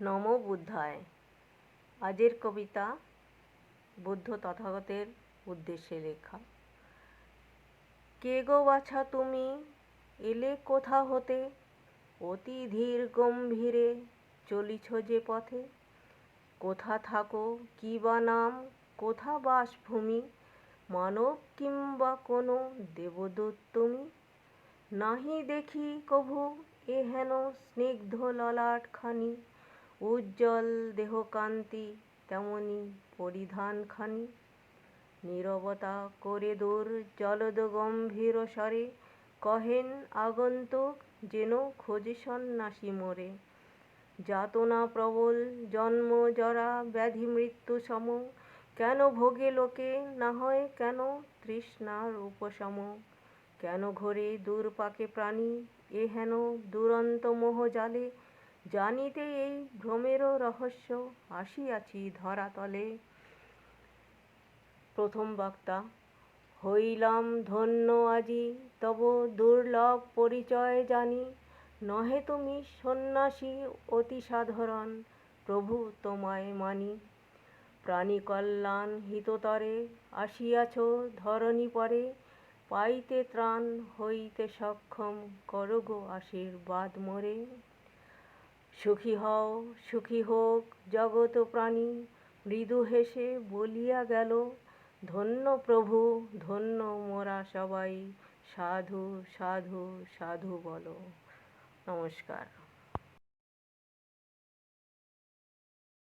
নমো বুদ্ধায়। আজের কবিতা বুদ্ধ তথাগতের উদ্দেশ্যে লেখা। কে গো বাছা তুমি, এলে কোথা হতে? অতি ধীর গম্ভীরে চলিছ যে পথে। কোথা থাকো, কি বা নাম, কোথা বাসভূমি? মানব কিংবা কোনো দেবদূত তুমি? নাহি দেখি কভু এ হেন স্নিগ্ধ ললাটখানি, উজ্জ্বল দেহকান্তি তেমনি পরিধানখানি। নীরবতা করে দূর জলদ গম্ভীর স্বরে কহেন আগন্তুক, যেন খোঁজে সন্ন্যাসী মোরে। যাতনা প্রবল জন্ম জরা ব্যাধি মৃত্যু সম, কেন ভোগে লোকে না হয় কেন তৃষ্ণার উপশম? কেন ঘোরে দুর্পাকে প্রাণী এ হেন দুরন্ত মোহ জালে? জানিতে এই ভ্রমেরও রহস্য আসিয়াছি ধরাতলে। প্রথম বক্তা: হইলাম ধন্য আজি তব দুর্লভ পরিচয় জানি। নহে তুমি সন্ন্যাসী অতি সাধারণ, প্রভু তোমায় মানি। প্রাণী কল্যাণ হিততরে আসিয়াছ ধরণী পরে, পাইতে ত্রাণ হইতে সক্ষম করো গো আশীর্বাদ মোরে। সুখী হও, সুখী হোক জগত প্রাণী, মৃদু হেসে বলিয়া গেল, ধন্য প্রভু ধন্য মোরা সবাই, সাধু সাধু সাধু বলো। নমস্কার।